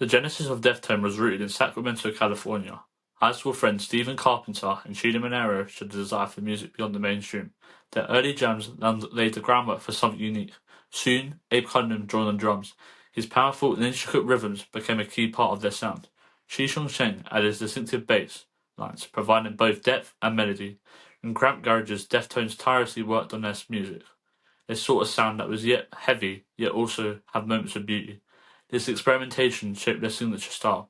The genesis of Deftone was rooted in Sacramento, California. High school friends Stephen Carpenter and Chino Monero showed a desire for music beyond the mainstream. Their early jams laid the groundwork for something unique. Soon, Abe Cunningham joined on drums. His powerful and intricate rhythms became a key part of their sound. Shishong Sheng added his distinctive bass lines, providing both depth and melody. In cramped garages, Deftones tirelessly worked on their music. They sought a sound that was yet heavy, yet also had moments of beauty. This experimentation shaped their signature style.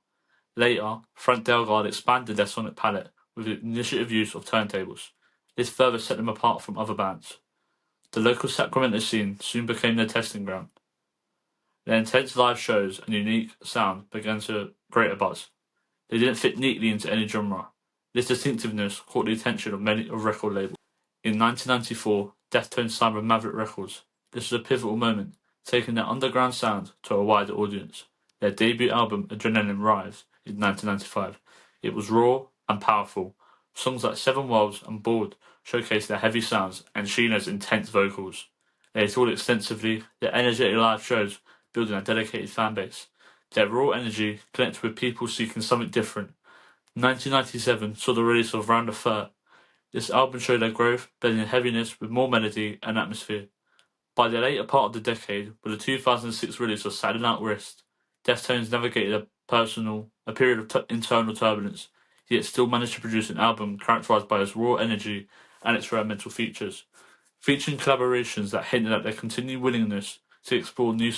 Later, Frank Delgard expanded their sonic palette with the initiative use of turntables. This further set them apart from other bands. The local Sacramento scene soon became their testing ground. Their intense live shows and unique sound began to create a buzz. They didn't fit neatly into any genre. This distinctiveness caught the attention of many record labels. In 1994, Deftones signed with Maverick Records. This was a pivotal moment, taking their underground sound to a wider audience. Their debut album, Adrenaline Rise, in 1995. It was raw and powerful. Songs like Seven Worlds and Bored showcased their heavy sounds and Sheena's intense vocals. They toured extensively, their energetic live shows building a dedicated fan base. Their raw energy connected with people seeking something different. 1997 saw the release of Round the Third. This album showed their growth, blending heaviness with more melody and atmosphere. By the later part of the decade, with the 2006 release of Saturday Night Wrist, Deftones navigated a period of internal turbulence, yet still managed to produce an album characterized by its raw energy and experimental features, featuring collaborations that hinted at their continued willingness to explore new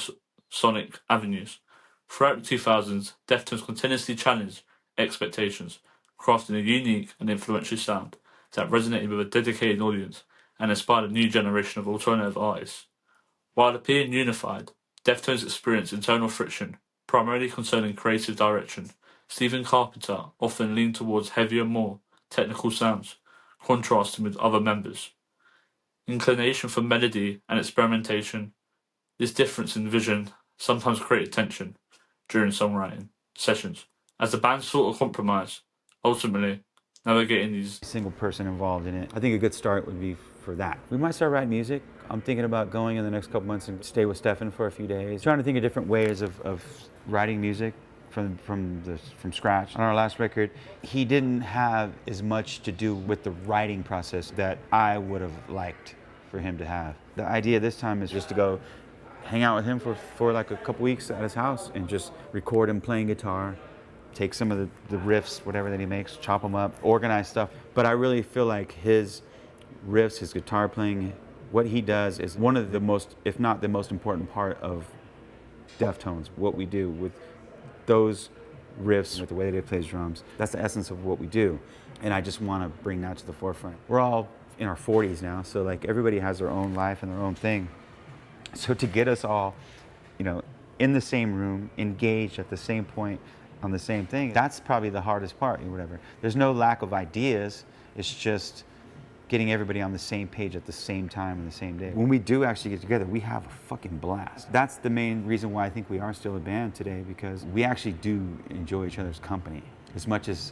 sonic avenues. Throughout the 2000s, Deftones continuously challenged expectations, crafting a unique and influential sound that resonated with a dedicated audience and inspired a new generation of alternative artists. While appearing unified, Deftones experienced internal friction, primarily concerning creative direction. Stephen Carpenter often leaned towards heavier, more technical sounds, contrasting with other members. Inclination for melody and experimentation, this difference in vision sometimes created tension during songwriting sessions, as the band sought a compromise, ultimately navigating these. Single person involved in it. I think a good start would be for that. We might start writing music. I'm thinking about going in the next couple months and stay with Stefan for a few days. Trying to think of different ways of writing music from scratch. On our last record, he didn't have as much to do with the writing process that I would have liked for him to have. The idea this time is just to go hang out with him for like a couple weeks at his house and just record him playing guitar, take some of the riffs, whatever that he makes, chop them up, organize stuff. But I really feel like his riffs, his guitar playing, what he does is one of the most, if not the most important part of Deftones, what we do with those riffs, with the way that he plays drums. That's the essence of what we do. And I just want to bring that to the forefront. We're all in our 40s now, so like everybody has their own life and their own thing. So to get us all, in the same room, engaged at the same point, on the same thing, that's probably the hardest part, or whatever. There's no lack of ideas, it's just getting everybody on the same page at the same time on the same day. When we do actually get together, we have a fucking blast. That's the main reason why I think we are still a band today, because we actually do enjoy each other's company. As much as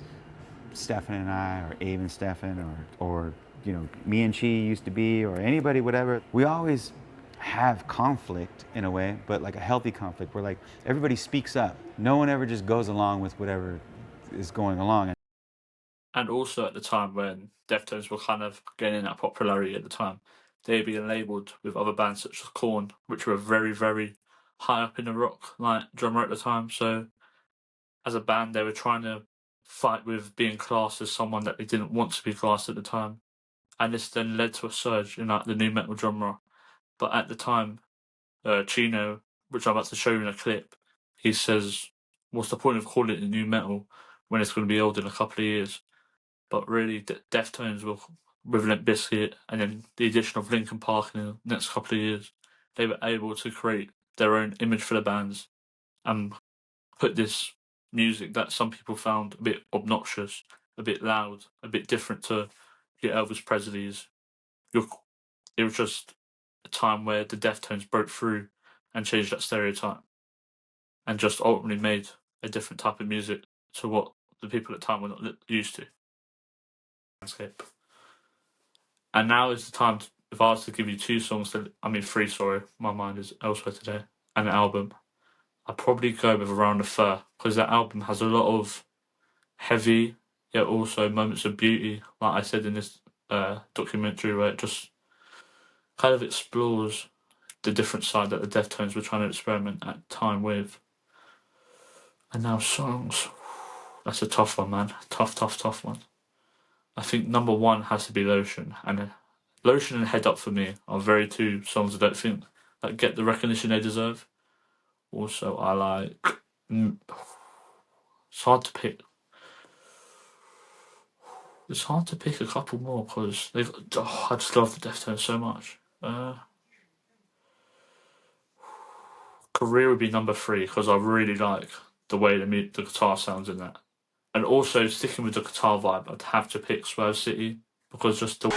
Stefan and I, or Abe and Stefan, or me and Chi used to be, or anybody, whatever, we always have conflict in a way, but like a healthy conflict where like everybody speaks up. No one ever just goes along with whatever is going along. And also at the time when Deftones were kind of gaining that popularity at the time, they were being labelled with other bands such as Korn, which were very, very high up in the rock like genre at the time. So as a band, they were trying to fight with being classed as someone that they didn't want to be classed at the time. And this then led to a surge in like the new metal genre. But at the time, Chino, which I'm about to show you in a clip, he says, what's the point of calling it new metal when it's going to be old in a couple of years? But really, Deftones were with Limp Bizkit, and then the addition of Linkin Park in the next couple of years, they were able to create their own image for the bands and put this music that some people found a bit obnoxious, a bit loud, a bit different to your Elvis Presley's. It was just a time where the Deftones broke through and changed that stereotype and just ultimately made a different type of music to what the people at the time were not used to. Landscape. And now is the time, if I was to give you three, sorry, my mind is elsewhere today, and an album. I'd probably go with Around the Fur, because that album has a lot of heavy, yet also moments of beauty, like I said in this documentary, where it just kind of explores the different side that the Deftones were trying to experiment at the time with. And now songs. That's a tough one, man. Tough one. I think number one has to be Lotion. And Lotion and Head Up for me are very two songs I don't think that get the recognition they deserve. Also, I like... It's hard to pick. It's hard to pick a couple more because they've. Oh, I just love the Deftones so much. Career would be number three because I really like the way the guitar sounds in that. And also, sticking with the guitar vibe, I'd have to pick Swerve City because just the